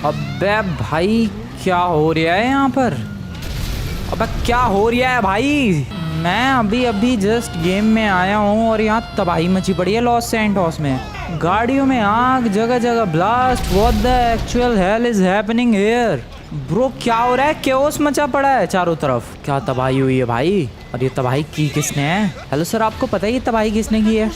अबे भाई क्या हो रहा है यहाँ पर? अबे क्या हो रहा है भाई? मैं अभी अभी जस्ट गेम में आया हूँ और यहाँ तबाही मची पड़ी है लॉस सैंटोस में। गाड़ियों में आग, जगह जगह blast. What the actual hell is happening here? Bro क्या हो रहा है? केओस मचा पड़ा है चारों तरफ। क्या तबाही हुई है भाई? और ये तबाही की किसने है? हेलो सर, आपको पता है ये तबाही किसने की है?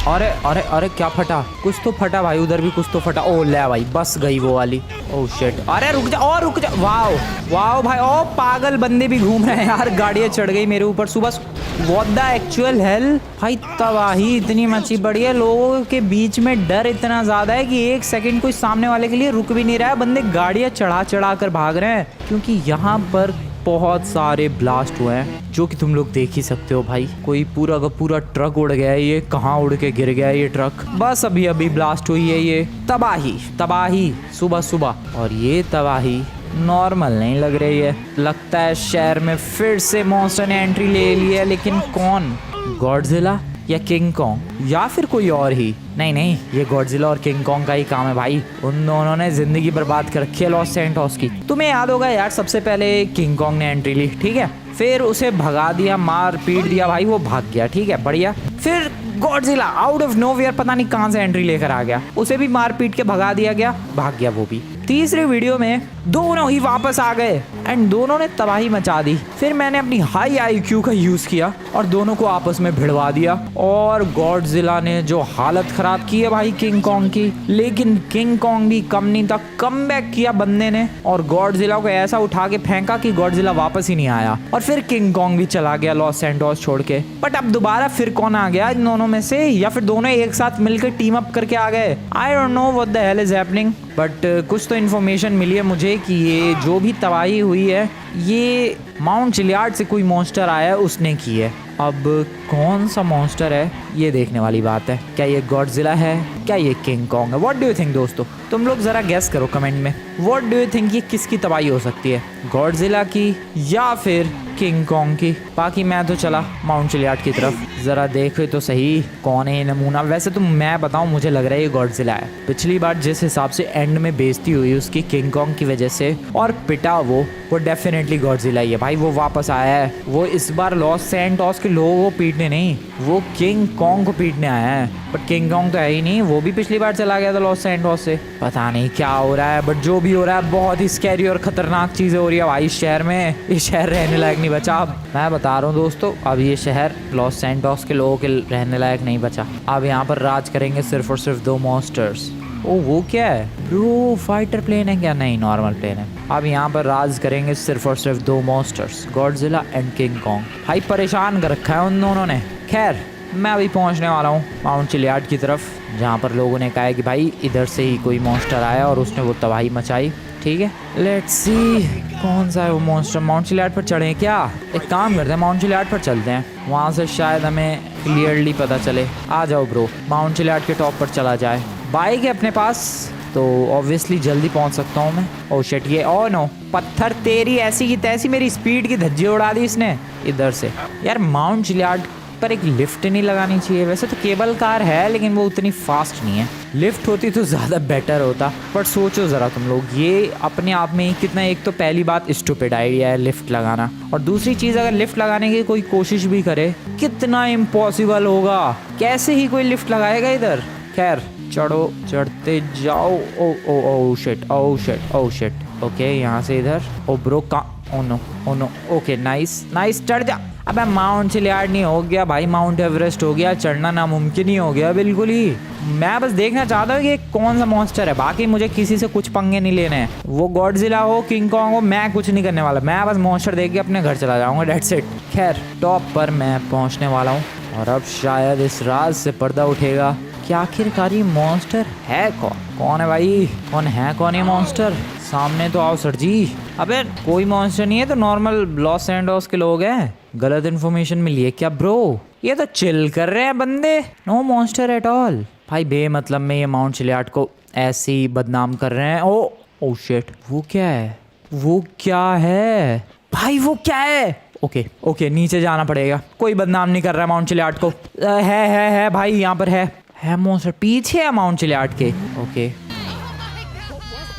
अरे अरे अरे क्या फटा? कुछ तो फटा भाई, उधर भी कुछ तो फटा। ओ ले भाई, बस गई वो वाली। Oh shit. अरे रुक जा, और रुक जा। वाओ वाओ भाई, ओ पागल बंदे भी घूम रहे हैं यार। गाड़ियाँ चढ़ गई मेरे ऊपर सुबह। व्हाट द एक्चुअल हेल भाई? तबाही इतनी मची पड़ी है, लोगों के बीच में डर इतना ज्यादा है कि एक सेकंड कोई सामने वाले के लिए रुक भी नहीं रहा है। बंदे गाड़ियाँ चढ़ा चढ़ा कर भाग रहे हैं क्योंकि यहाँ पर बहुत सारे ब्लास्ट हुए हैं, जो कि तुम लोग देख ही सकते हो भाई। कोई पूरा का पूरा ट्रक उड़ गया है। ये कहाँ उड़ के गिर गया है ये ट्रक? बस अभी अभी ब्लास्ट हुई है। ये तबाही तबाही सुबह सुबह। और ये तबाही नॉर्मल नहीं लग रही है। लगता है शहर में फिर से मॉन्स्टर ने एंट्री ले ली है। लेकिन कौन? गॉडजिला या किंग कॉन्ग या फिर कोई और ही? नहीं नहीं, ये गॉडजिला और किंग कॉन्ग का ही काम है भाई। उन दोनों ने जिंदगी बर्बाद कर रखी है लॉस सैंटोस की। तुम्हें याद होगा यार, सबसे पहले किंग कॉन्ग ने एंट्री ली, ठीक है। फिर उसे भगा दिया, मार पीट दिया भाई, वो भाग गया, ठीक है, बढ़िया। फिर गॉडजिला आउट ऑफ नोवेयर पता नहीं कहां से एंट्री लेकर आ गया, उसे भी मार पीट के भगा दिया गया, भाग गया वो भी। तीसरे वीडियो में दोनों ही वापस आ गए एंड दोनों ने तबाही मचा दी। फिर मैंने अपनी हाई आईक्यू का यूज किया और दोनों को आपस में भिड़वा दिया। और गॉडजिला ने जो हालत खराब की है भाई किंग कॉन्ग की। लेकिन किंग कॉन्ग भी कम नहीं था, कमबैक किया बंदे ने और गॉडजिला को ऐसा उठा के फेंका कि गॉडजिला वापस ही नहीं आया। और फिर किंग कॉन्ग भी चला गया लॉस सैंटोस छोड़ के। बट अब दोबारा फिर कौन आ गया इन दोनों में से? या फिर दोनों एक साथ मिलकर टीम अप करके आ गए? I don't know what the hell is happening. But कुछ तो इन्फॉर्मेशन मिली है मुझे कि ये जो भी तबाही हुई है ये माउंट चिलियार्ड से कोई मॉन्स्टर आया है, उसने की है। अब कौन सा मॉन्स्टर है ये देखने वाली बात है। क्या ये गॉडजिला है? क्या ये किंग कॉन्ग है? व्हाट डू यू थिंक दोस्तों? तुम लोग जरा गेस करो कमेंट में। व्हाट डू यू थिंक ये किसकी तबाही हो सकती है? गॉडजिला की या फिर किंग कॉन्ग की? बाकी मैं तो चला माउंट चिलियार्ड की तरफ। जरा देखे तो सही कौन है ये नमूना। वैसे तो मैं बताऊं, मुझे लग रहा है ये गॉडजिला है। पिछली बार जिस हिसाब से एंड में बेइज्जती हुई उसकी किंग कॉन्ग की वजह से और पिटा वो डेफिनेटली गॉडजिला ही है भाई। वो वापस आया है। वो इस बार लॉस सैंटोस के लोगों को पीटने नहीं, वो किंग कॉन्ग को पीटने आया है। बट किंग कॉन्ग तो है ही नहीं, वो भी पिछली बार चला गया था लॉस सैंटोस से। पता नहीं क्या हो रहा है, बट जो भी हो रहा है बहुत ही स्कैरी और खतरनाक चीजें हो रही है भाई इस शहर में। ये शहर रहने लायक नहीं बचा। अब मैं बता रहा हूँ दोस्तों, अब ये शहर लॉस सैंटोस के लोगों के रहने लायक नहीं बचा। अब यहाँ पर राज करेंगे सिर्फ और सिर्फ दो मॉन्स्टर्स। ओ वो क्या है ब्रो? फाइटर प्लेन है क्या? नहीं, नॉर्मल प्लेन है। अब यहाँ पर राज करेंगे सिर्फ और सिर्फ दो monsters, Godzilla and king Kong. भाई परेशान कर रखा है उन दोनों ने। खैर मैं अभी पहुँचने वाला हूँ माउंट चिलियार्ड की तरफ, जहाँ पर लोगों ने कहा है कि भाई इधर से ही कोई मॉन्स्टर आया और उसने वो तबाही मचाई, ठीक है। लेट्स सी कौन सा है वो मॉन्स्टर। माउंट चिलियार्ड पर चढ़ें क्या? एक काम करते हैं, माउंट चिलियार्ड पर चलते हैं, वहाँ से शायद हमें क्लियरली पता चले। आ जाओ ब्रो, माउंट चिलियार्ड के टॉप पर चला जाए। बाइक है अपने पास तो ऑब्वियसली जल्दी पहुंच सकता हूं मैं। ओह शिट, ये ओ नो, पत्थर तेरी ऐसी की तैसी मेरी स्पीड की धज्जी उड़ा दी इसने इधर से। यार माउंट चिलियार्ड पर एक लिफ्ट नहीं लगानी चाहिए? वैसे तो केबल कार है लेकिन वो उतनी फास्ट नहीं है। लिफ्ट होती तो ज़्यादा बेटर होता। पर सोचो ज़रा तुम लोग, ये अपने आप में ही कितना, एक तो पहली बात स्टूपिड आइडिया है लिफ्ट लगाना, और दूसरी चीज़ अगर लिफ्ट लगाने की कोई कोशिश भी करे कितना इम्पॉसिबल होगा। कैसे ही कोई लिफ्ट लगाएगा इधर? खैर चढ़ो, चढ़ते जाओ। Oh oh oh shit, oh shit, oh shit. Okay यहाँ से इधर। ओ ब्रो का, oh no, oh no. Okay nice nice, चढ़ जा। अबे माउंट चिलियार्ड नहीं हो गया भाई, माउंट एवरेस्ट हो गया। चढ़ना नामुमकिन ही हो गया बिल्कुल ही। मैं बस देखना चाहता हूँ कि कौन सा मॉन्स्टर है, बाकी मुझे किसी से कुछ पंगे नहीं लेने हैं। वो गॉडजिला हो, किंग कॉन्ग हो, मैं कुछ नहीं करने वाला। मैं बस मॉन्स्टर देख के अपने घर चला जाऊंगा, डेट्स इट। खैर टॉप पर मैं पहुँचने वाला हूँ और अब शायद इस राज से पर्दा उठेगा कि आखिरकार ये मॉन्स्टर है कौन? कौन है भाई? कौन है? कौन ये मॉन्स्टर? सामने तो आओ सर जी। अबे कोई मॉन्स्टर नहीं है, तो नॉर्मल लॉस सैंटोस के लोग हैं। गलत इन्फॉर्मेशन मिली है क्या ब्रो? ये तो चिल कर रहे हैं बंदे। No monster at all. भाई बेमतलब में ये माउंट चिलियार्ड को ऐसे ही बदनाम कर रहे हैं। ओ ओ शिट, वो क्या है? वो क्या है भाई? वो क्या है? ओके ओके, नीचे जाना पड़ेगा। कोई बदनाम नहीं कर रहा है माउंट चिलियार्ड को। है भाई, यहाँ पर है मॉन्स्टर, पीछे है माउंट चिलियार्ड के। ओके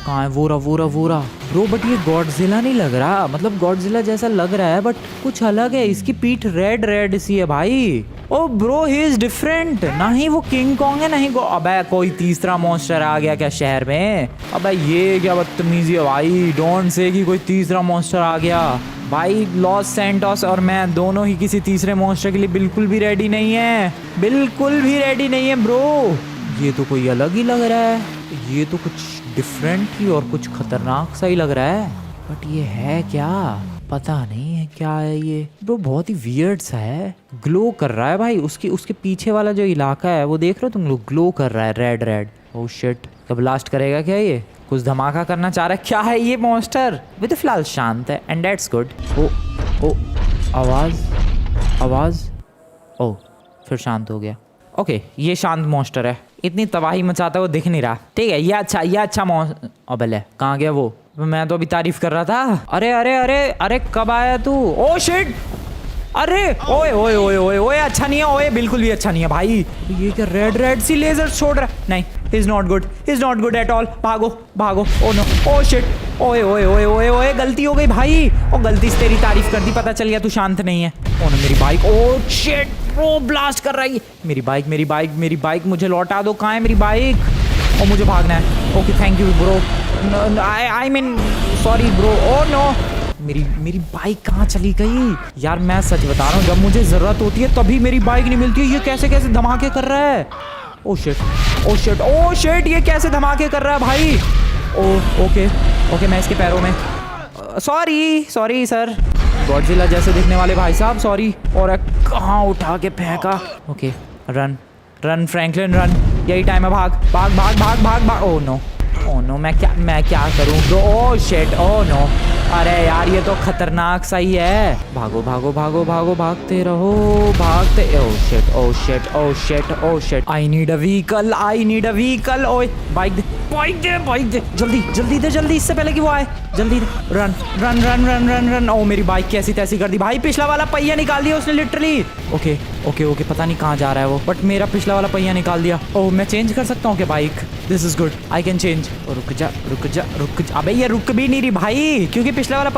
कहाँ है? वो रहा ब्रो। बट ये गॉडजिला नहीं लग रहा, मतलब गॉडजिला जैसा लग रहा है बट कुछ अलग है। इसकी पीठ रेड सी है भाई। ओ ब्रो ही इज डिफरेंट। ना ही वो किंग कॉन्ग है ना ही अबे कोई तीसरा मॉन्स्टर आ गया क्या शहर में? अबे ये क्या बदतमीजी है भाई। डोंट से कि कोई तीसरा मॉन्स्टर आ गया भाई। लॉस सैंटोस और मैं दोनों ही किसी तीसरे मॉन्स्टर के लिए बिल्कुल भी रेडी नहीं है, बिल्कुल भी रेडी नहीं है ब्रो। ये तो कोई अलग ही लग रहा है, ये तो कुछ डिफरेंट ही और कुछ खतरनाक सा ही लग रहा है। बट ये है क्या? पता नहीं है क्या है ये ब्रो। बहुत ही वियर्ड सा है, ग्लो कर रहा है भाई। उसके पीछे वाला जो इलाका है वो देख रहे हो तुम लोग, ग्लो कर रहा है रेड। ओह शिट, कब ब्लास्ट करेगा क्या? ये कुछ धमाका करना चाह रहा है क्या है ये मॉन्स्टर? वो तो फिलहाल शांत है एंड दैट्स गुड। ओ आवाज ओ फिर शांत हो गया। ओके ये शांत मॉन्स्टर है, इतनी तबाही मचाता है वो दिख नहीं रहा। ठीक है ये अच्छा मॉन्स्टर। अबे ले कहाँ गया वो? मैं तो अभी तारीफ कर रहा था। अरे कब आया तू? ओ शिट, अरे ओए अच्छा नहीं है, ओए बिल्कुल भी अच्छा नहीं है भाई। ये क्या रेड सी लेजर छोड़ रहा है? नहीं, is not good at all. भागो। ओ नो, ओ शिट, ओए गलती हो गई भाई। ओ गलती से तेरी तारीफ कर दी, पता चल गया तू शांत नहीं है। ओ नो मेरी bike, oh shit bro blast कर रही है। मेरी बाइक मुझे लौटा दो। कहाँ है मेरी बाइक? और मुझे भागना है। Okay thank you bro. I mean sorry bro. Oh no मेरी बाइक कहाँ चली गई यार? मैं सच बता रहा हूँ, जब मुझे जरूरत होती है तभी मेरी बाइक नहीं मिलती है। ये कैसे धमाके कर रहा है? ओ शिट ये कैसे धमाके कर रहा है भाई? ओके मैं इसके पैरों में सॉरी सर। गॉडजिला जैसे दिखने वाले भाई साहब सॉरी। और कहाँ उठा के फेंका। ओके रन फ्रैंकलिन रन, यही टाइम है। भाग। ओ नो मैं क्या करूं bro? Oh shit, oh no, अरे यार ये तो खतरनाक सा ही है। भागो भागते रहो भागते। Oh shit I need a vehicle. ओए बाइक दे जल्दी इससे पहले कि वो आए। जल्दी रन। ओ मेरी बाइक कैसी तैसी कर दी भाई। पिछला वाला पहिया निकाल दिया उसने लिटरली। ओके पता नहीं कहाँ जा रहा है वो, बट मेरा पिछला वाला पहिया निकाल दिया। ओह मैं चेंज कर सकता हूँ क्या bike? This is good, I can change. रुक जा। अबे ये रुक भी नहीं रही भाई, क्योंकि पिछला वाला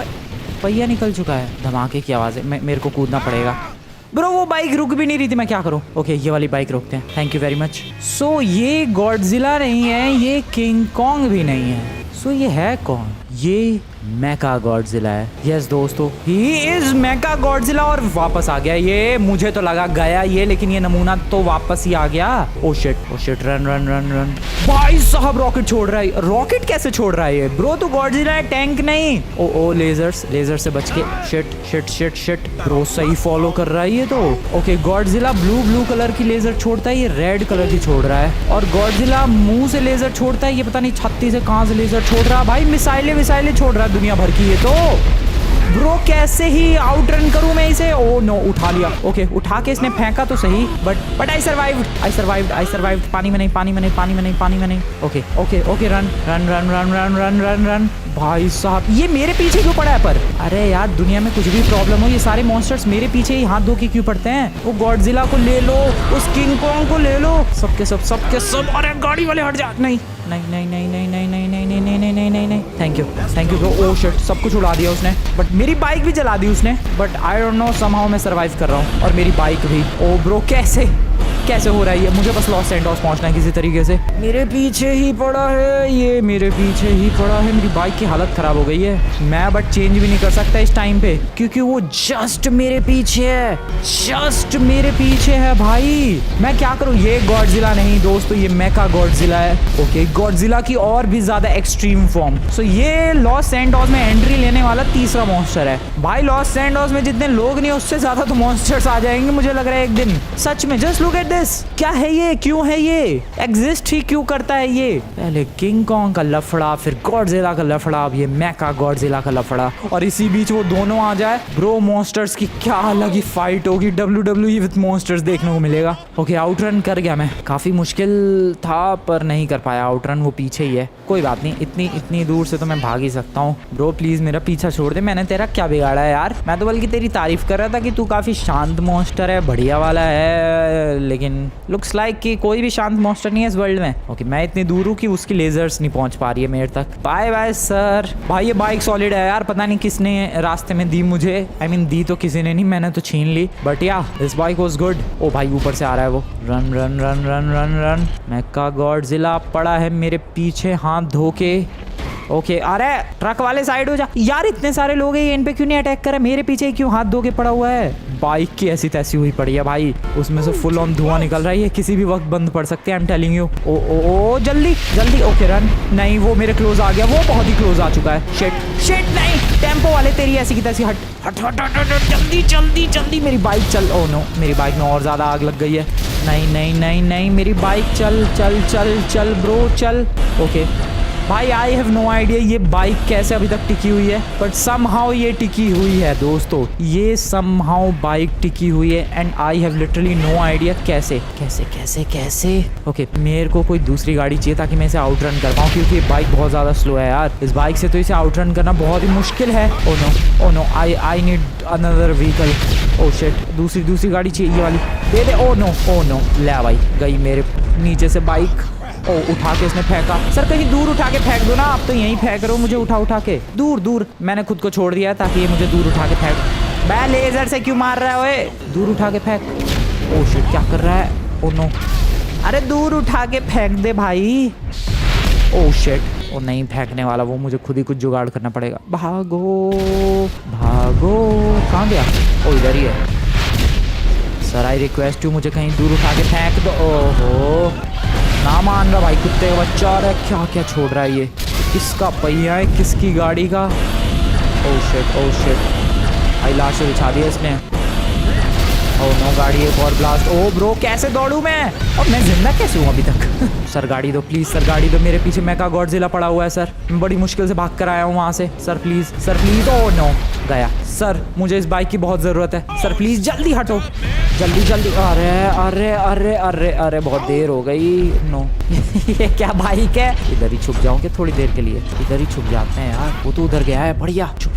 पहिया निकल चुका है। धमाके की आवाज़ है, मेरे को कूदना पड़ेगा ब्रो। वो बाइक रुक भी नहीं रही थी, मैं क्या करूं? ओके ये वाली बाइक रोकते हैं, थैंक यू वेरी मच। सो ये गॉडजिला नहीं है, ये किंग कॉन्ग भी नहीं है। सो ये है कौन? ये मेका गॉडजिला है। यस दोस्तों, ही इज मेका गॉडजिला। और वापस आ गया ये। मुझे तो लगा गया ये, लेकिन ये नमूना तो वापस ही आ गया। Oh shit run. भाई साहब रॉकेट छोड़ रहा है। रॉकेट कैसे छोड़ रहा है ये ब्रो? तो गॉडजिला है, टैंक नहीं। ओ लेजर से बच के। शिट ब्रो सही फॉलो कर रहा है ये तो। ओके गॉडजिला ब्लू कलर की लेजर छोड़ता है, ये रेड कलर की छोड़ रहा है। और गॉडजिला मुंह से लेजर छोड़ता है, ये पता नहीं छत्ती से कहां से लेजर छोड़ रहा है भाई। मिसाइलें छोड़ रहा है दुनिया भर की ये तो। ब्रो कैसे ही आउट रन करूं मैं इसे? ओ नो उठा लिया। ओके उठा के इसने फेंका तो सही, बट आई सर्वाइव्ड। पानी में नहीं। Okay run. भाई साहब ये मेरे पीछे क्यों पड़ा है? पर अरे यार दुनिया में कुछ भी प्रॉब्लम हो, ये सारे मॉन्स्टर्स मेरे पीछे ही हाथ धो के क्यों पड़ते हैं? वो गॉडजिला को ले लो, उस किंग कॉन्ग को ले लो, सबके सब। अरे गाड़ी वाले हट जा। नहीं। Thank you bro. Oh shit सब कुछ उड़ा दिया उसने, बट मेरी बाइक भी जला दी उसने। But I don't know, somehow मैं सर्वाइव कर रहा हूँ और मेरी बाइक भी। ओ ब्रो कैसे हो रहा है ये? मुझे बस लॉस सैंटोस पहुंचना है किसी तरीके से। मेरे पीछे ही पड़ा है। मेरी बाइक की हालत खराब हो गई है। मैं बट चेंज भी नहीं कर सकता इस टाइम पे, क्योंकि वो जस्ट मेरे पीछे है भाई। मैं क्या करूं? ये गॉडजिला नहीं दोस्तों, ये मेका गॉडजिला है। ओके गॉडजिला की और भी ज्यादा एक्सट्रीम फॉर्म। सो ये लॉस सैंटोस में एंट्री लेने वाला तीसरा मॉन्स्टर है भाई। लॉस सैंटोस में जितने लोग नहीं उससे ज्यादा तो मॉन्स्टर्स आ जाएंगे मुझे लग रहा है एक दिन। सच में जस्ट लुक एट दिस। क्या है ये? क्यों है ये? एग्जिस्ट ही क्यों करता है ये? पहले किंग कॉन्ग का लफड़ा, फिर गॉडजिला का लफड़ा, अब ये मेका गॉडजिला का लफड़ा, और इसी बीच वो दोनों आ जाए ब्रो। मॉन्स्टर्स की क्या अलग ही फाइट होगी। WWE विद मॉन्स्टर्स देखने को मिलेगा। ओके आउटरन कर गया मैं। काफी मुश्किल था पर नहीं कर पाया आउटरन, वो पीछे ही है। कोई बात नहीं, इतनी दूर से तो मैं भाग ही सकता हूँ। ब्रो प्लीज मेरा पीछा छोड़ दे, मैंने तेरा क्या बिगाड़ा है यार? मैं तो बल्कि तेरी तारीफ कर रहा था कि तू काफी शांत मॉन्स्टर है, बढ़िया वाला है, लेकिन लेकिन लुक्स लाइक कि कोई भी शांत मॉन्स्टर नहीं है इस वर्ल्ड में। ओके मैं इतनी दूर हूँ कि उसकी लेजर्स नहीं पहुंच पा रही है मेरे तक। Bye bye sir. भाई ये बाइक सॉलिड है यार, पता नहीं किसने रास्ते में दी मुझे। आई मीन दी तो किसी ने नहीं, मैंने तो छीन ली, but yeah this bike was good. Oh भाई ऊपर से आ रहा है वो। Run run run run run run. Mecha Godzilla पड़ा है मेरे पीछे हाथ धो के। ओके अरे ट्रक वाले साइड हो जा यार, इतने सारे लोग हैं, इन पे क्यों नहीं अटैक कर रहा? मेरे पीछे क्यों हाथ धो के पड़ा हुआ है? बाइक की ऐसी तैसी हुई पड़ी है भाई, उसमें से फुल ऑन धुआं निकल रहा है, ये किसी भी वक्त बंद पड़ सकते हैं। I am telling you. Oh oh oh जल्दी जल्दी। Okay run. नहीं वो मेरे क्लोज आ गया, वो बहुत ही क्लोज आ चुका है। शिट शिट नहीं, टेम्पो वाले तेरी ऐसी की तैसी हट हट हट हट हट, जल्दी जल्दी जल्दी मेरी बाइक चल। ओ नो मेरी बाइक में और ज्यादा आग लग गई है। नहीं नहीं नहीं नहीं मेरी बाइक चल चल चल चल ब्रो चल। ओके भाई आई हैव नो आइडिया ये बाइक कैसे अभी तक टिकी हुई है, बट समहाउ ये टिकी हुई है दोस्तों, ये समहाउ बाइक टिकी हुई है and I have literally no idea कैसे कैसे कैसे कैसे। ओके मेरे को कोई दूसरी गाड़ी चाहिए ताकि मैं इसे आउटरन कर पाऊँ, क्योंकि ये बाइक बहुत ज़्यादा स्लो है यार। इस बाइक से तो इसे आउटरन करना बहुत ही मुश्किल है। Oh no I need another vehicle. Oh shit दूसरी गाड़ी चाहिए, ये वाली दे दे। ओ नो ले भाई गई मेरे नीचे से बाइक। ओ उठा के इसने फेंका। सर कहीं दूर उठा के फेंक दो ना, आप तो यहीं फेंक रहे हो मुझे उठा के दूर। मैंने खुद को छोड़ दिया है ताकि ये मुझे दूर उठा के फेंक। बे लेजर से क्यों मार रहा है ओए? दूर उठा के फेंक। ओ शिट क्या कर रहा है? ओ नो अरे दूर उठा के फेंक दे भाई। ओ शिट वो नहीं फेंकने वाला, वो मुझे खुद ही कुछ जुगाड़ करना पड़ेगा। भागो भागो। कहाँ गया? ओ इधर ही है। सर आई रिक्वेस्ट यू मुझे कहीं दूर उठा के फेंक दो। ओहो ना मान रहा भाई, कुत्ते का बच्चा। और क्या क्या छोड़ रहा है ये? किसका पहिया है, किसकी गाड़ी का? ओ शिट भाई लाश बिछा दिया इसने। ओ नो गाड़ी एक और ब्लास्ट। ओ ब्रो कैसे दौड़ूं मैं? और मैं जिंदा कैसे हूँ अभी तक? सर गाड़ी दो प्लीज, सर गाड़ी दो। मेरे पीछे मेका गॉडजिला पड़ा हुआ है सर, मैं बड़ी मुश्किल से भाग कर आया हूँ वहाँ से। Sir please. ओ नो गया। सर मुझे इस बाइक की बहुत ज़रूरत है सर, प्लीज़ जल्दी हटो जल्दी। अरे अरे अरे अरे अरे बहुत देर हो गई। नो ये क्या बाइक है? इधर ही छुप जाऊँ क्या थोड़ी देर के लिए? इधर ही छुप जाते हैं यार, वो तो उधर गया है। बढ़िया चुप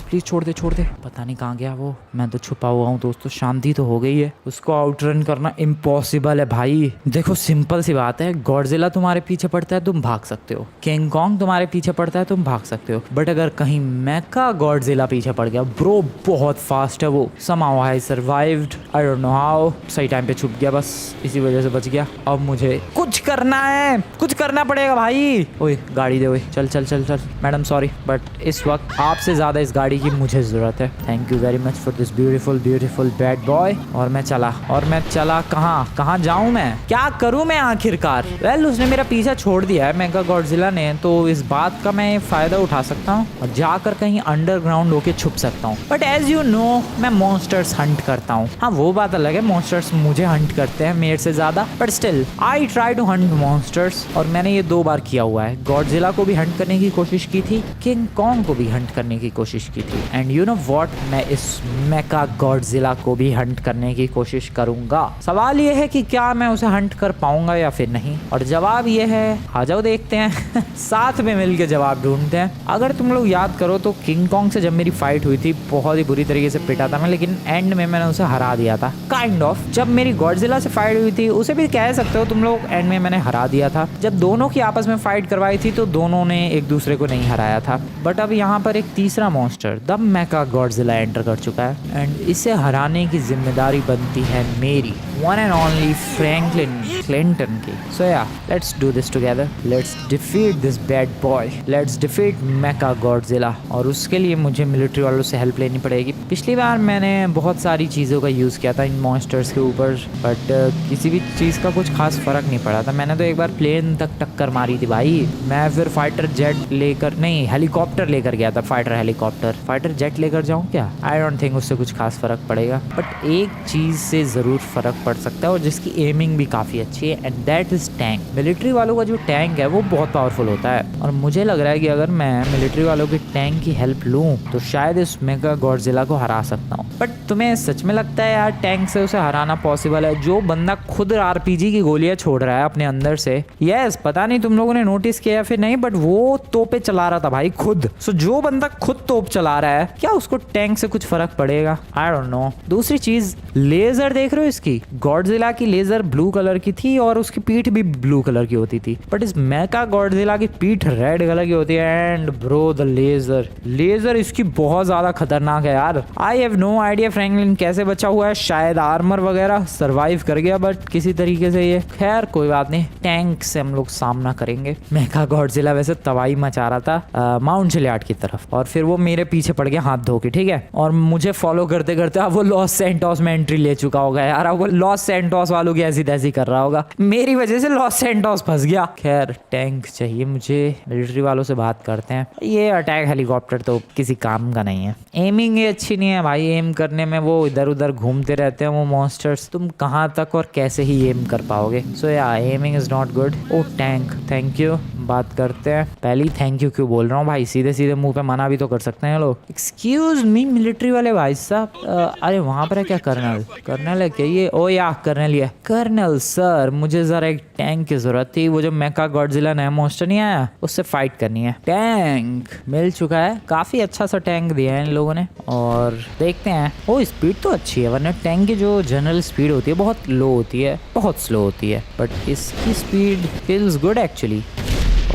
प्लीज छोड़ दे। पता नहीं कहाँ गया वो, मैं तो छुपा हुआ हूँ दोस्तों। शांति तो हो गई है, उसको आउटरन करना इम्पॉसिबल है भाई। देखो सिंपल सी बात है, गॉडजिला तुम्हारे पीछे पड़ता है तुम भाग सकते हो, किंग कॉन्ग तुम्हारे पीछे पड़ता है तुम भाग सकते हो, बट अगर कहीं मेका गॉडजिला पीछे पड़ गया ब्रो बहुत फास्ट है वो। somehow I survived, I don't know how। सही टाइम पे छुप गया, बस इसी वजह से बच गया। अब मुझे कुछ करना है, कुछ करना पड़ेगा भाई। ओए गाड़ी दे। ओए चल मैडम सॉरी, बट इस वक्त आपसे ज्यादा इस गाड़ी की मुझे जरूरत है। Thank you very much for this beautiful bad boy. और मैं चला कहाँ जाऊं मैं, क्या करूं मैं आखिरकार? वेल उसने मेरा पीछा छोड़ दिया है मेगा गॉडजिला ने, तो इस बात का मैं फायदा उठा सकता हूँ और जाकर कहीं अंडरग्राउंड होके छुप सकता हूँ। बट एज यू नो मैं मॉन्स्टर्स हंट करता हूँ। हाँ वो बात अलग है, मॉन्स्टर्स मुझे हंट करते हैं मेरे से ज्यादा, but still I try to hunt monsters. और मैंने ये 2 बार किया हुआ है। गॉडजिला को भी हंट करने की कोशिश की थी, किंग कॉन्ग को भी हंट करने की कोशिश की थी, एंड यू नो व्हाट, मैं इस मेका गॉडजिला को भी हंट करने की कोशिश करूंगा। सवाल ये है कि क्या मैं उसे हंट कर पाऊंगा या फिर नहीं, और जवाब ये है आ जाओ देखते हैं साथ में मिलके जवाब ढूंढते हैं। अगर तुम लोग याद करो तो किंग कॉन्ग से जब मेरी फाइट हुई थी बहुत ही बुरी तरीके से पिटा था मैं, लेकिन एंड में मैंने उसे हरा दिया था काइंड ऑफ। जब मेरी गॉडजिला से फाइट हुई थी उसे भी कह सकते हो तुम लोग, एंड में मैंने हरा दिया था। जब दोनों की आपस में फाइट करवाई थी तो दोनों ने एक दूसरे को नहीं हराया था। बट अब यहाँ पर एक तीसरा monster the Mecha Godzilla enter कर चुका है, एंड इसे हराने की जिम्मेदारी बनती है मेरी, one and only Franklin Clinton की। So yeah let's do this together, let's defeat this bad boy, let's defeat Mecha Godzilla. और उसके लिए मुझे मिलिट्री वालों से हेल्प लेनी पड़ेगी। पिछली बार मैंने बहुत सारी चीज़ों का यूज़ किया था इन मॉन्स्टर्स के ऊपर, बट किसी भी चीज़ का कुछ खास फर्क नहीं पड़ा था। मैंने तो एक बार प्लेन तक टक्कर मारी थी भाई। मैं फिर फाइटर जेट लेकर, नहीं हेलीकॉप्टर लेकर गया था, फाइटर जेट लेकर जाऊँ क्या? आई डोंट थिंक उससे कुछ खास फर्क पड़ेगा, बट एक चीज़ से ज़रूर फर्क पड़ सकता है और जिसकी एमिंग भी काफ़ी अच्छी है, and that is tank. Military वालों का जो टैंक है वो बहुत पावरफुल होता है और मुझे लग रहा है कि अगर मैं मिलिट्री वालों के टैंक की हेल्प लूँ तो शायद इस मेगा गॉडजिला को हरा सकता हूँ। बट तुम्हें सच में लगता है यार टैंक से उसे हराना पॉसिबल है? जो बंदा खुद आरपीजी की गोलियां छोड़ रहा है अपने अंदर से। यस, पता नहीं तुम लोगों ने नोटिस किया फिर नहीं, बट वो तोपे चला रहा था भाई खुद। सो जो बंदा खुद तोप चला रहा है, क्या उसको टैंक से कुछ फर्क पड़ेगा? I don't know. दूसरी चीज, लेजर देख रहे हो इसकी? गॉडजिला की लेजर ब्लू कलर की थी और उसकी पीठ भी ब्लू कलर की होती थी, बट इस मेगा गॉडजिला की पीठ रेड कलर की होती है। एंड ब्रो द लेजर इसकी बहुत ज्यादा खतरनाक है यार। I have no idea Franklin कैसे बचा हुआ है, शायद आर्मर वगैरह सर्वाइव कर गया, बट किसी तरीके से ये, खैर कोई बात नहीं, टैंक से हम लोग सामना करेंगे। मेगा गॉडजिला वैसे तबाही मचा रहा था माउंट चिलियाड की तरफ और फिर वो मेरे पीछे पड़ गया हाथ धो के, ठीक है, और मुझे फॉलो करते करते अब वो लॉस सैंटोस में एंट्री ले चुका होगा यार। अब वो लॉस सैंटोस वालों की ऐसी तैसी कर रहा होगा, मेरी वजह से लॉस सैंटोस फंस गया। खैर टैंक चाहिए मुझे, मिलिट्री वालों से बात करते हैं। ये अटैक हेलीकॉप्टर तो किसी काम का नहीं है, एमिंग ये अच्छी नहीं है भाई, एम करने में वो इधर उधर घूमते रहते हैं वो मॉन्स्टर्स, तुम कहाँ तक और कैसे ही एम कर पाओगे? So yeah aiming is not good. Oh tank, thank you. बात करते हैं, पहले ही थैंक यू क्यों बोल रहा हूँ भाई, सीधे सीधे मुंह पे मना भी तो कर सकते हैं लोग। एक्सक्यूज मी मिलिट्री वाले भाई साहब, अरे वहाँ पर है क्या कर्नल है क्या ये? ओ या कर्नल ही है। कर्नल सर, मुझे जरा एक टैंक की जरूरत थी, वो जो मेगा गॉडजिला नया मॉन्स्टर नहीं आया उससे फाइट करनी है। टैंक मिल चुका है, काफी अच्छा सा टैंक दिया है इन लोगों ने और देखते हैं। ओ स्पीड तो अच्छी है, वरना टैंक की जो जनरल स्पीड होती है बहुत लो होती है, बहुत स्लो होती है, बट इसकी speed feels good actually.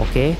Okay,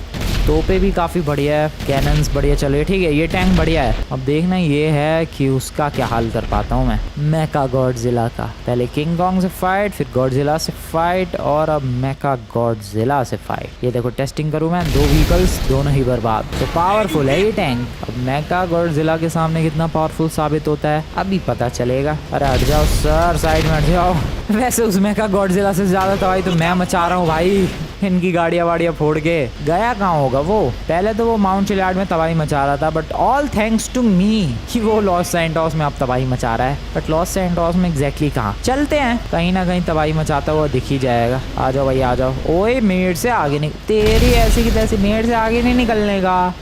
तोपे भी काफ़ी बढ़िया है, कैनन्स बढ़िया चल रही है, ठीक है, ये टैंक बढ़िया है। अब देखना ये है कि उसका क्या हाल कर पाता हूँ मैं मेगा गॉडजिला का। पहले किंग कॉन्ग से फाइट, फिर गॉडजिला से फाइट और अब मेगा गॉडजिला से फाइट। ये देखो टेस्टिंग करूँ मैं, 2 व्हीकल्स दोनों ही बर्बाद। तो पावरफुल है ये टैंक। अब मेगा गॉडजिला के सामने कितना पावरफुल साबित होता है अभी पता चलेगा। अरे हट जाओ सर, साइड में हट जाओ। वैसे उस मेगा गॉडजिला से ज्यादा तबाही तो मैं मचा रहा हूँ भाई, इनकी गाड़ियाँ वाड़ियाँ फोड़ के। गया कहाँ होगा वो? पहले तो वो माउंट चिलियाड में तबाही मचा रहा था, but all thanks to me कि वो लॉस सैंटोस में अब तबाही मचा रहा है। बट लॉस सैंटोस में एग्जैक्टली कहाँ? चलते हैं, कहीं ना कहीं तबाही मचाता हुआ दिख ही जाएगा। आ जाओ भाई आ जाओ। ओए मेड से आगे नहीं, तेरी ऐसी की तैसी, मेड से आगे नहीं निकलने का।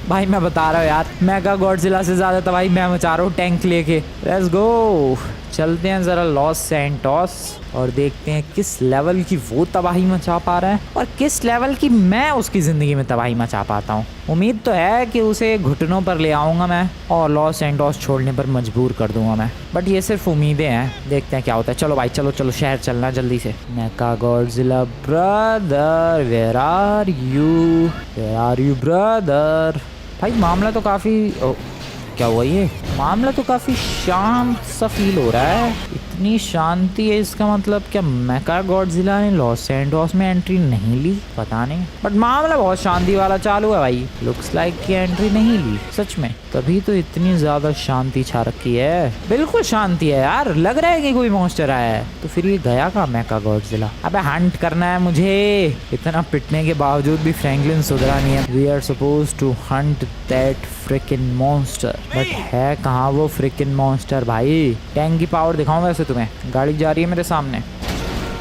भाई मैं बता रहा हूँ यार, मेगा गॉडजिला से ज्यादा तबाही मैं मचा रहा हूँ टैंक लेके। लेट्स गो, चलते हैं जरा लॉस सैंटोस और देखते हैं किस लेवल की वो तबाही मचा पा रहा है और किस लेवल की मैं उसकी जिंदगी में तबाही मचा पाता हूँ। उम्मीद तो है कि उसे घुटनों पर ले आऊंगा मैं और लॉस सैंटोस छोड़ने पर मजबूर कर दूंगा मैं, बट ये सिर्फ उम्मीदें हैं, देखते हैं क्या होता है। चलो भाई चलो चलो, शहर चलना जल्दी से। Mega Godzilla brother, where are you brother? भाई मामला तो काफी, क्या हुआ ये? मामला तो काफी शांत सा फील हो रहा है। इतनी शांति है, इसका मतलब क्या मेगा गॉडजिला ने लॉस सैंटोस में एंट्री नहीं ली? पता नहीं, बट मामला बहुत शांति वाला चालू है भाई। लुक्स लाइक कि एंट्री नहीं ली सच में, तभी तो इतनी ज्यादा शांति छा रखी है। बिल्कुल शांति है यार, लग रहा है कि कोई मॉन्स्टर आया है। तो फिर ये गया कहाँ मेगा गॉडजिला? अबे हंट करना है मुझे। इतना पिटने के बावजूद भी फ्रैंकलिन सुधरा नहीं है। We are suppose to hunt that frickin monster, but है कहाँ वो फ्रिकिन मॉन्स्टर भाई? टैंक की पावर दिखाऊं वैसे तुम्हें? गाड़ी जा रही है मेरे सामने,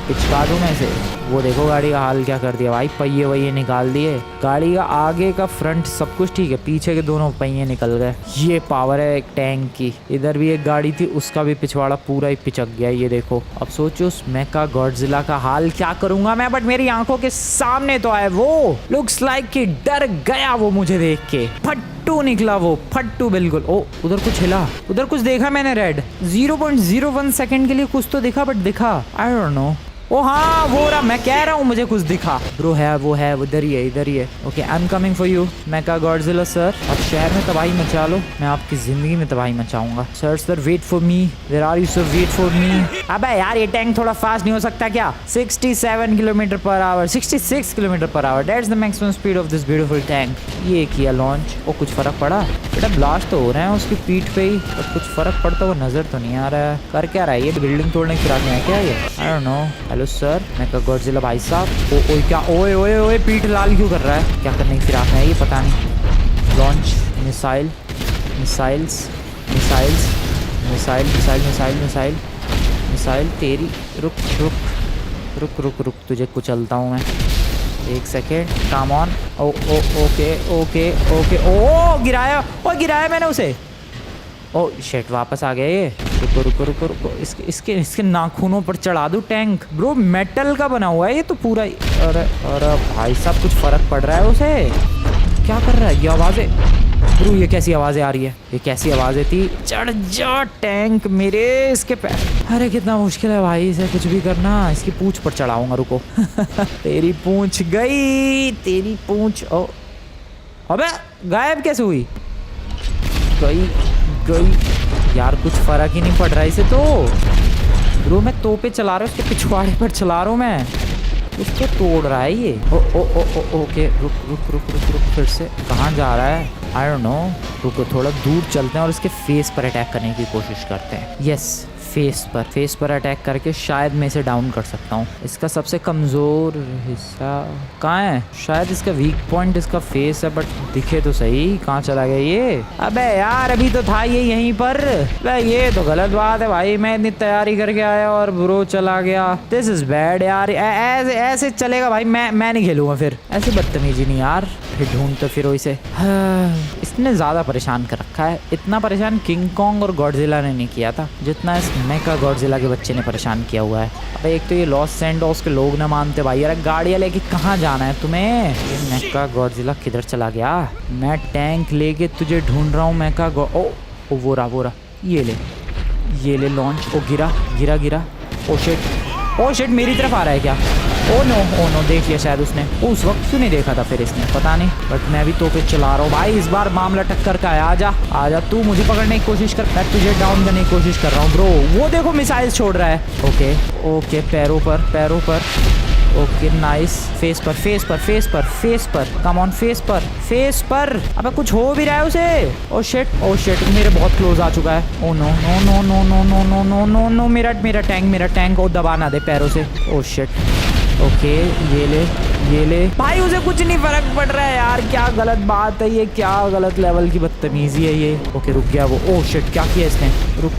पिचका दूं मैं इसे। वो देखो गाड़ी का हाल क्या कर दिया भाई, पहिए वही निकाल दिए। गाड़ी का आगे का फ्रंट सब कुछ ठीक है, पीछे के दोनों पहिए निकल गए। ये पावर है एक टैंक की। इधर भी एक गाड़ी थी, उसका भी पिछवाड़ा पूरा ही पिचक गया। ये देखो, अब सोचो उस मेगा गॉडजिला का हाल क्या करूंगा मैं, बट मेरी आंखों के सामने तो आए वो। लुक्स लाइक कि डर गया वो मुझे देख के, फट्टू निकला वो, फट्टू बिल्कुल। ओ उधर कुछ हिला, उधर कुछ देखा मैंने, रेड 0.01 सेकंड के लिए कुछ तो दिखा, बट दिखा आई डोंट नो। ओ हाँ वो रहा, मैं कह रहा हूँ मुझे कुछ दिखा। ब्रो है वो है, इधर ही है, इधर ही है। Okay I am coming for you mega Godzilla sir. अब शहर में तबाही मचा लो, मैं आपकी जिंदगी में तबाही मचाऊंगा। Sir wait for me, where are you sir, wait for me. अबे यार ये टैंक थोड़ा फास्ट नहीं हो सकता क्या? 67 kilometre per hour, 66 kilometre per hour, that's the maximum speed of this beautiful tank. ये किया लॉन्च। ओ कुछ फर्क पड़ा बेटा? ब्लास्ट तो हो रहे हैं उसकी पीठ पे ही, और कुछ फर्क पड़ता हुआ नजर तो नहीं आ रहा है। कर क्या रहा है ये? बिल्डिंग तोड़ने की फिराक में है क्या ये? I don't know. Hello sir mega Godzilla भाई साहब। ओ क्या, ओए ओए ओए पीठ लाल क्यों कर रहा है? क्या करने की फिराक में है ये? पता नहीं। Launch missile, missiles, missiles, missile missile missile missile missile तेरी। रुक रुक रुक रुक रुक, तुझे कुचलता हूँ मैं। एक second, come on. Oh oh okay okay okay. Oh गिराया मैंने उसे। ओ शिट, वापस आ गया ये। रुको रुको रुको रुको, इसके नाखूनों पर चढ़ा दूँ टैंक। ब्रो मेटल का बना हुआ है ये तो पूरा। अरे अरे भाई साहब, कुछ फर्क पड़ रहा है उसे? क्या कर रहा है? ये आवाज़ें ब्रो, ये कैसी आवाज़ें आ रही है? ये कैसी आवाज़ें थी? चढ़ जा टैंक मेरे, इसके पैर। अरे कितना मुश्किल है भाई इसे कुछ भी करना। इसकी पूंछ पर चढ़ाऊंगा, रुको। तेरी पूंछ गई, तेरी पूंछ। ओ अबे गायब कैसे हुई? गई यार, कुछ फर्क ही नहीं पड़ रहा इसे तो। ब्रो मैं तोपे चला रहा हूँ, उसके पिछवाड़े पर चला रहा हूँ मैं। उसको तोड़ रहा है ये। ओ ओ ओ ओ ओके, रुक रुक रुक रुक रुक, फिर से कहाँ जा रहा है? I don't know. रुको, थोड़ा दूर चलते हैं और इसके फेस पर अटैक करने की कोशिश करते हैं। यस, फेस पर अटैक करके शायद मैं इसे डाउन कर सकता हूँ। इसका सबसे कमज़ोर हिस्सा कहाँ है? शायद इसका वीक पॉइंट इसका फेस है, बट दिखे तो सही। कहाँ चला गया ये? अबे यार, अभी तो था ये यहीं पर। ये तो गलत बात है भाई, मैं इतनी तैयारी करके आया और ब्रो चला गया। दिस इज बैड यार। ऐसे चलेगा भाई? मैं नहीं खेलूंगा फिर। ऐसे बदतमीजी नहीं यार। फिर ढूंढते फिरो इसे। इसने ज़्यादा परेशान कर रखा है। इतना परेशान किंग कॉन्ग और गॉडजिला ने नहीं किया था जितना इस मेका गॉडजिला के बच्चे ने परेशान किया हुआ है। अबे एक तो ये लॉस सैंटोस के लोग ना मानते भाई। अरे गाड़ियाँ लेके कहाँ जाना है तुम्हें? ये मेका गॉडजिला किधर चला गया? मैं टैंक लेके तुझे ढूंढ रहा हूँ। मेका ओ वो रहा। ये ले लॉन्च। ओ गिरा। ओ शिट, मेरी तरफ आ रहा है क्या? ओ नो, देख लिया शायद उसने। उस वक्त क्यों नहीं देखा था फिर इसने? पता नहीं, बट मैं भी तोपे चला रहा हूँ भाई। इस बार मामला टक्कर का है। आजा तू मुझे पकड़ने की कोशिश कर, मैं तुझे डाउन करने की कोशिश कर रहा हूँ। ब्रो वो देखो मिसाइल छोड़ रहा है। ओके पैरों पर। Okay nice. फेस पर। कम ऑन, फेस पर। अबे कुछ हो भी रहा है उसे। ओ शिट, मेरे बहुत क्लोज आ चुका है। ओ नो, मेरा टैंक को दबा ना दे पैरों से। ओ शिट। ओके ये ले भाई, उसे कुछ नहीं फर्क पड़ रहा है यार। क्या गलत बात है ये, क्या गलत लेवल की बदतमीजी है ये। ओके रुक गया वो। ओ शिट, क्या किया इसने? रुक।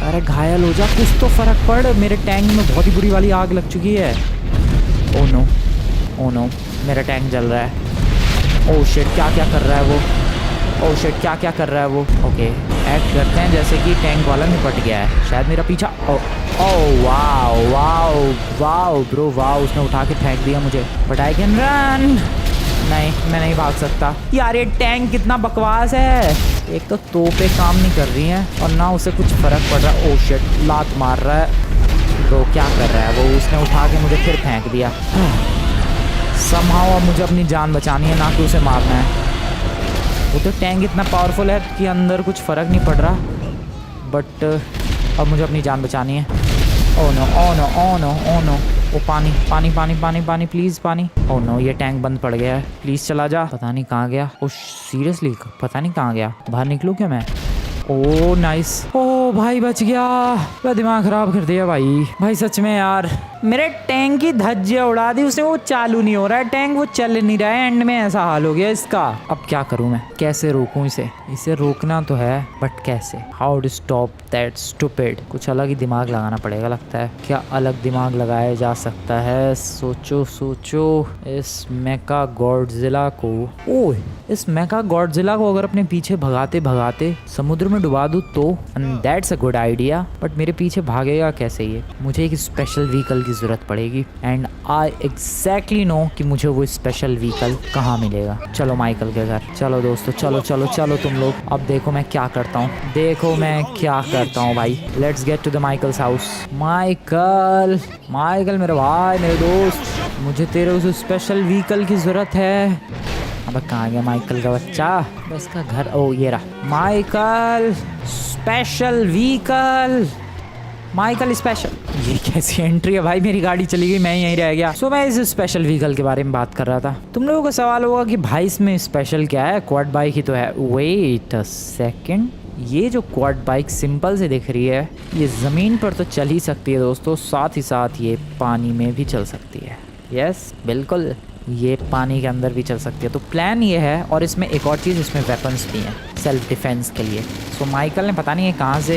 अरे घायल हो जा, कुछ तो फर्क पड़। मेरे टैंक में बहुत ही बुरी वाली आग लग चुकी है। ओ नो, मेरा टैंक जल रहा है। ओ शिट, क्या कर रहा है वो? क्या कर रहा है वो? ओके, एक्ट करते हैं जैसे कि टैंक वाला निपट गया है। शायद मेरा पीछा। ओ वाओ ब्रो, वाओ, उसने उठा के फेंक दिया मुझे। But I can run. नहीं, मैं नहीं भाग सकता यार। ये टैंक कितना बकवास है। एक तो तोपें काम नहीं कर रही हैं और ना उसे कुछ फर्क पड़ रहा है। ओ शिट, लात मार रहा है। तो क्या कर रहा है वो? उसने उठा के मुझे फिर फेंक दिया। समहाउ अब मुझे अपनी जान बचानी है, ना कि उसे मारना है। वो तो टैंक इतना पावरफुल है कि अंदर कुछ फ़र्क नहीं पड़ रहा, बट अब मुझे अपनी जान बचानी है। Oh no. ओ पानी प्लीज़, पानी। ओ नो, ये टैंक बंद पड़ गया है। प्लीज़ चला जा। पता नहीं कहाँ गया। ओ सीरियसली पता नहीं कहाँ गया। बाहर निकलूँ क्या मैं? ओ नाइस। ओ भाई बच गया। मैं दिमाग ख़राब कर दिया भाई सच में यार। मेरे टैंक की धज्जियाँ उड़ा दी उसने। वो चालू नहीं हो रहा है टैंक, वो चल नहीं रहा है। एंड में ऐसा हाल हो गया इसका। अब क्या करूँ मैं? कैसे रोकूँ इसे रोकना तो है, बट कैसे? How to stop that stupid? कुछ अलग ही दिमाग लगाना पड़ेगा लगता है। क्या अलग दिमाग लगाया जा सकता है? सोचो इस मेका गॉडजिला को अगर अपने पीछे भगाते समुद्र में डुबा दूँ तो that's a good idea. But मेरे पीछे भागेगा कैसे ये? मुझे एक स्पेशल व्हीकल की ज़रूरत पड़ेगी, एंड आई एग्जैक्टली नो कि मुझे वो स्पेशल व्हीकल कहाँ मिलेगा। चलो माइकल के घर। चलो दोस्तों, चलो तुम लोग। अब देखो मैं क्या करता हूँ भाई। Let's get to the Michael's house. Michael मेरे भाई, मेरे दोस्त, मुझे तेरे उस स्पेशल व्हीकल की ज़रूरत है। अब कहाँ गया माइकल का बच्चा? बस का घर। ओ ये रहा माइकल स्पेशल व्हीकल। ये कैसी एंट्री है भाई? मेरी गाड़ी चली गई, मैं यहीं रह गया। मैं इस स्पेशल व्हीकल के बारे में बात कर रहा था। तुम लोगों का सवाल होगा कि भाई इसमें स्पेशल क्या है? क्वाड बाइक ही तो है। वेट अ सेकेंड, ये जो क्वाड बाइक सिंपल से दिख रही है, ये ज़मीन पर तो चल ही सकती है दोस्तों, साथ ही साथ ये पानी में भी चल सकती है। यस बिल्कुल, ये पानी के अंदर भी चल सकती है। तो प्लान ये है, और इसमें एक और चीज़, इसमें वेपन्स भी हैं सेल्फ डिफेंस के लिए। सो माइकल ने पता नहीं है कहाँ से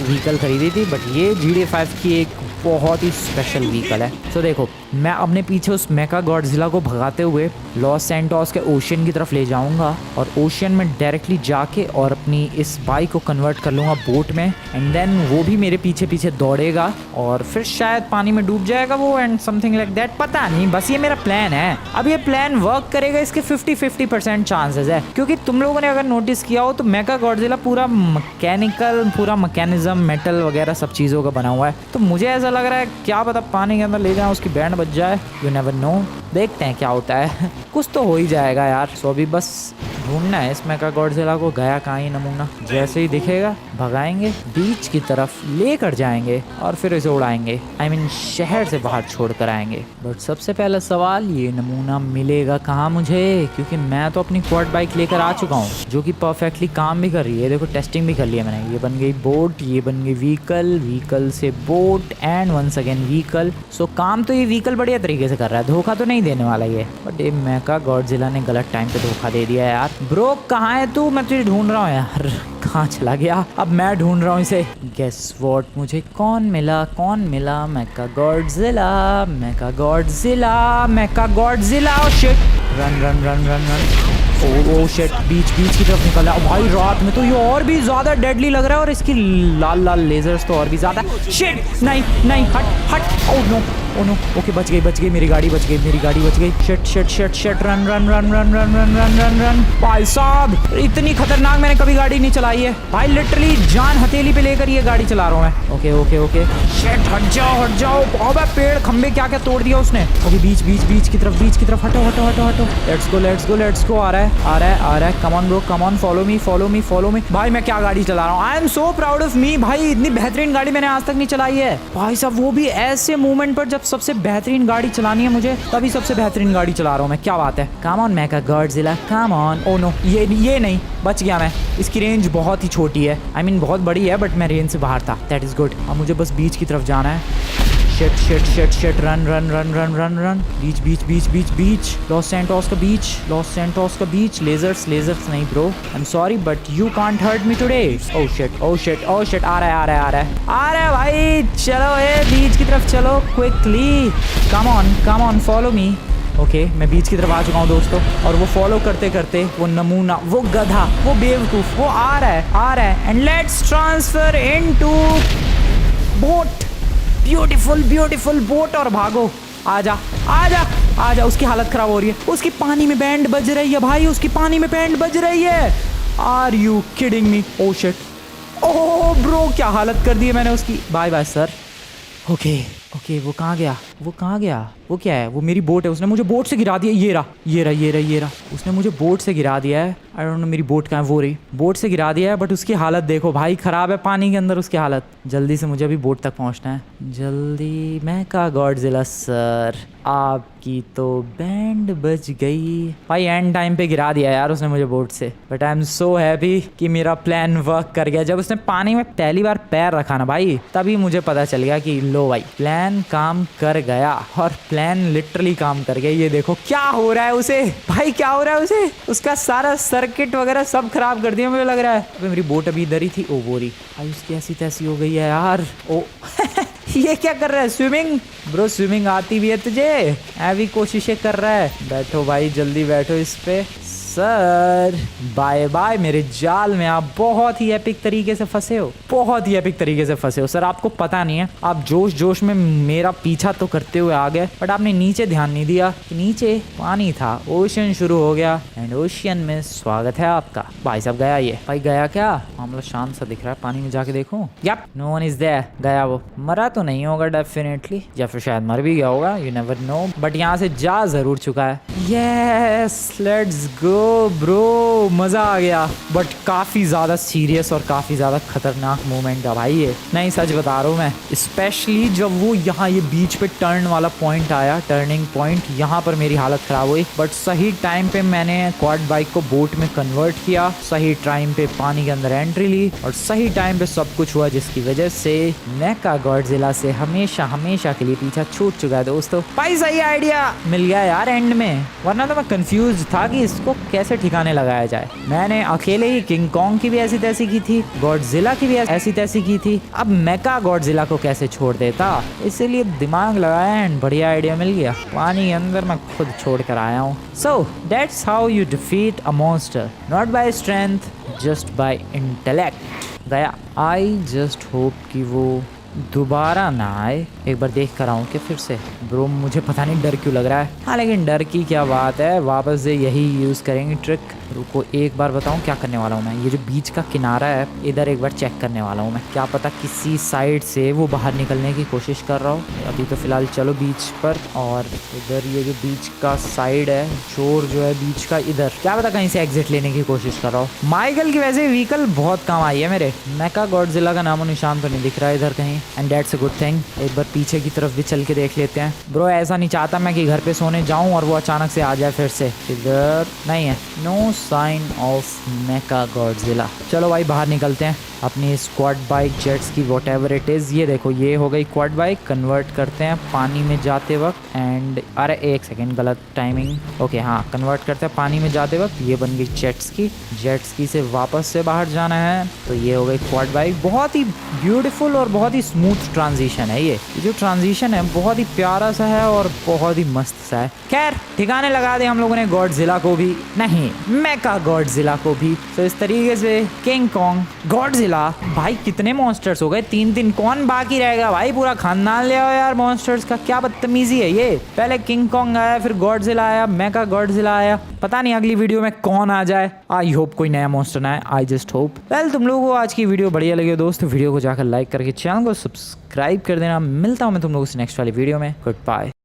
व्हीकल खरीदी थी, बट ये GTA 5 की एक बहुत ही स्पेशल व्हीकल है। सो देखो, मैं अपने पीछे उस मेका गॉडजिला को भगाते हुए लॉस सैंटोस के ओशियन की तरफ ले जाऊंगा, और ओशियन में डायरेक्टली जाके और अपनी इस बाइक को कन्वर्ट कर लूँगा बोट में, एंड देन वो भी मेरे पीछे पीछे दौड़ेगा और फिर शायद पानी में डूब जाएगा वो, एंड समथिंग लाइक दैट। पता नहीं, बस ये मेरा प्लान है। अब ये प्लान वर्क करेगा इसके 50-50% चांसेस है, क्योंकि तुम लोगों ने अगर नोटिस किया हो तो मेका गॉडजिला पूरा मैकेनिकल, पूरा मैकेनिज्म, मेटल वगैरह सब चीज़ों का बना हुआ है। तो मुझे ऐसा लग रहा है, क्या पता पानी के अंदर ले जाए उसकी बैंड बच जाए, यू नेवर नो। देखते हैं क्या होता है। कुछ तो हो ही जाएगा यार। सो अभी बस ढूंढना है इस मेका गॉडजिला को, गया कहाँ ही नमूना। जैसे ही दिखेगा भगाएंगे, बीच की तरफ लेकर जाएंगे और फिर इसे उड़ाएंगे। I mean, शहर से बाहर छोड़ कर आएंगे। बट सबसे पहला सवाल, ये नमूना मिलेगा कहाँ मुझे, क्योंकि मैं तो अपनी क्वाड बाइक लेकर आ चुका हूँ जो कि परफेक्टली काम भी कर रही है। देखो, टेस्टिंग भी कर लिया मैंने। ये बन गई बोट, ये बन गई व्हीकल, व्हीकल से boat, and once again vehicle. So काम तो ये व्हीकल बढ़िया तरीके से कर रहा है, धोखा तो नहीं देने वाला ये। बट ये मेका गॉडजिला ने गलत टाइम पे धोखा दे दिया यार। ब्रो कहाँ है तू? मैं तुझे ढूंढ रहा हूँ यार। कहाँ चला गया? अब मैं ढूंढ रहा हूँ इसे। गेस व्हाट, मुझे कौन मिला? कौन मिला? Mecha Godzilla, mecha Godzilla, mecha Godzilla. Oh shit, run run run run run. Oh shit, beach की तरफ निकला। भाई रात में तो ये और भी ज्यादा डेडली लग रहा है, और इसकी लाल लाल लेजर्स तो और भी ज्यादा। शिट, नहीं नहीं, हट हट। Oh no, oh no. Okay, बच गई, मेरी गाड़ी बच गई, मेरी गाड़ी बच गई। Shit shit shit shit, run run run run run run run run run. भाई साहब, इतनी खतरनाक मैंने कभी गाड़ी नहीं चलाई है भाई। लिटरली जान हथेली पे लेकर ये गाड़ी चला रहा हूँ मैं। ओके ओके ओके, शिट, हट जाओ। अबे पेड़ खंबे क्या क्या तोड़ दिया उसने। ओके, बीच की तरफ, हटो। Let's go. आ रहा है। Come on bro, come on, follow मी। भाई मैं क्या गाड़ी चला रहा हूँ। I am so proud of me भाई। इतनी बेहतरीन गाड़ी मैंने आज तक नहीं चलाई है भाई साहब, वो भी ऐसे मूवमेंट पर जब सबसे बेहतरीन गाड़ी चलानी है मुझे, तभी सबसे बेहतरीन गाड़ी चला रहा हूँ मैं। क्या बात है। Come on Mecha Godzilla, come on. Oh no, ये नहीं, बच गया मैं। इसकी रेंज बहुत ही छोटी है, I mean, बहुत बड़ी है, बट मैं रेंज से बाहर था। That is good. अब मुझे बस बीच की तरफ जाना है। Shit, run. Beach. Los Santos का बीच। लेजर्स नहीं bro, I am sorry but you can't hurt me today. Oh shit, आ रहा है भाई। चलो बीच की तरफ चलो quickly. Come on, follow me. Okay, मैं बीच की तरफ आ चुका हूँ दोस्तों, और वो फॉलो करते करते वो नमूना, वो गधा, वो बेवकूफ, वो आ रहा है। And let's transfer into boat. Beautiful boat, और भागो। आजा। उसकी हालत खराब हो रही है। उसकी पानी में बैंड बज रही है भाई, उसकी पानी में बैंड बज रही है। Are you kidding me? Oh shit, oh bro, क्या हालत कर दी है मैंने उसकी। Bye sir. ओके, वो कहाँ गया? वो क्या है? वो मेरी बोट है। उसने मुझे बोट से गिरा दिया। ये रहा। उसने मुझे बोट से गिरा दिया है। आई डोंट नो मेरी बोट कहाँ है। वो रही, बोट से गिरा दिया है, बट उसकी हालत देखो भाई, खराब है पानी के अंदर उसकी हालत। जल्दी से मुझे अभी बोट तक पहुँचना है, जल्दी। मेका गॉडजिला सर, आपकी तो बैंड बज गई भाई। एंड टाइम पे गिरा दिया यार उसने मुझे बोट से, but I am so happy कि मेरा प्लान वर्क कर गया। जब उसने पानी में पहली बार पैर रखा ना भाई, तभी मुझे पता चल गया कि लो भाई, प्लान काम कर गया। और प्लान लिटरली काम कर गया। ये देखो क्या हो रहा है उसे भाई, क्या हो रहा है उसे। उसका सारा सर्किट वगैरह सब खराब कर दिया मुझे लग रहा है। अबे मेरी बोट अभी इधर ही थी। ओ वो रही भाई, उसकी ऐसी तैसी हो गई है यार। ओ ये क्या कर रहा है? स्विमिंग ब्रो, स्विमिंग आती भी है तुझे? ऐसी कोशिशें कर रहा है। बैठो भाई, जल्दी बैठो इस पे। सर बाय बाय, मेरे जाल में आप बहुत ही एपिक तरीके से फंसे हो। सर आपको पता नहीं है, आप जोश में मेरा पीछा तो करते हुए आ गए, बट आपने नीचे ध्यान नहीं दिया कि नीचे पानी था। ओशियन शुरू हो गया, एंड ओशियन में स्वागत है आपका। भाई साहब गया ये? भाई गया क्या? मामला शांत सा दिख रहा है, पानी में जाके देखूं। Yup, no one is there. गया वो। मरा तो नहीं होगा डेफिनेटली, या फिर शायद मर भी गया होगा, यू नेवर नो, बट यहाँ से जा जरूर चुका है। Yes, let's go. ब्रो मजा आ गया, बट काफी ज्यादा सीरियस और काफी ज्यादा खतरनाक मोमेंट था भाई ये। नहीं सच बता रहा हूँ मैं, स्पेशली जब वो यहाँ ये बीच पे टर्न वाला पॉइंट आया, टर्निंग पॉइंट, यहाँ पर मेरी हालत खराब हुई। बट सही टाइम पे मैंने क्वाड बाइक को बोट में कन्वर्ट किया, सही टाइम पे पानी के अंदर एंट्री ली और सही टाइम पे सब कुछ हुआ, जिसकी वजह से मेका गॉडजिला से हमेशा के लिए पीछा छूट चुका है दोस्तों। भाई सही आइडिया मिल गया यार एंड में, वरना तो मैं कंफ्यूज था कि इसको कैसे ठिकाने लगाया जाए। मैंने अकेले ही किंग कॉन्ग की भी ऐसी तैसी की थी, गॉडजिला की भी ऐसी तैसी की थी, अब मेका गॉडजिला को कैसे छोड़ देता, इसीलिए दिमाग लगाया एंड बढ़िया आइडिया मिल गया। पानी के अंदर मैं खुद छोड़ कर आया हूँ। So that's how you defeat a monster, not by strength, just by intellect. गया। आई जस्ट होप कि वो दोबारा ना आए। एक बार देख कर आऊँ कि फिर से। ब्रो मुझे पता नहीं डर क्यों लग रहा है। हाँ लेकिन डर की क्या बात है, वापस से यही यूज़ करेंगे ट्रिक। रुको एक बार बताऊँ क्या करने वाला हूँ मैं। ये जो बीच का किनारा है इधर एक बार चेक करने वाला हूँ मैं, क्या पता किसी साइड से वो बाहर निकलने की कोशिश कर रहा हो। अभी तो फिलहाल चलो बीच पर, और इधर ये जो बीच का साइड है, चोर जो है बीच का इधर, क्या पता कहीं से एग्जिट लेने की कोशिश कर रहा हो। माइकल की वैसे व्हीकल बहुत काम आई है मेरे। मेका गॉडजिला का नामो निशान तो नहीं दिख रहा है इधर कहीं, and that's a good thing. एक बार पीछे की तरफ भी चल के देख लेते हैं। ब्रो ऐसा नहीं चाहता मैं कि घर पे सोने जाऊं और वो अचानक से आ जाए फिर से। इधर नहीं है, no sign of Mecha Godzilla. चलो भाई बाहर निकलते हैं अपनी स्क्वाड बाइक जेट्स की, वॉट एवर इट इज़। ये देखो ये हो गई क्वाड बाइक, कन्वर्ट करते हैं पानी में जाते वक्त। एंड अरे एक सेकेंड गलत टाइमिंग। ओके हाँ कन्वर्ट करते हैं पानी में जाते वक्त। ये बन गई जेट्स की से वापस से बाहर जाना है, तो ये हो गई क्वाड बाइक। बहुत ही ब्यूटीफुल और बहुत ही स्मूथ ट्रांजिशन है ये जो ट्रांजिशन है बहुत ही प्यारा सा है और बहुत ही मस्त सा है। खैर ठिकाने लगा दे हम लोगों ने गॉडजिला को भी, नहीं मेका गॉडजिला को भी। तो इस तरीके से किंग कॉन्ग, गॉडजिला, भाई कितने मॉन्स्टर्स हो गए, 3 कौन बाकी रहेगा भाई, पूरा खानदान ले आओ यार मॉन्स्टर्स का। क्या बदतमीजी है ये, पहले किंग कॉन्ग आया, फिर गॉडजिला आया, मेका गॉडजिला आया। पता नहीं अगली वीडियो में कौन आ जाए। आई होप कोई नया मॉन्स्टर ना आए, आई जस्ट होप। वेल तुम लोगों को आज की वीडियो बढ़िया लगी हो दोस्त, वीडियो को जाकर लाइक करके चैनल को सब्सक्राइब कर देना। मिलता हूँ मैं तुम लोगों से नेक्स्ट वाली वीडियो में। Good bye.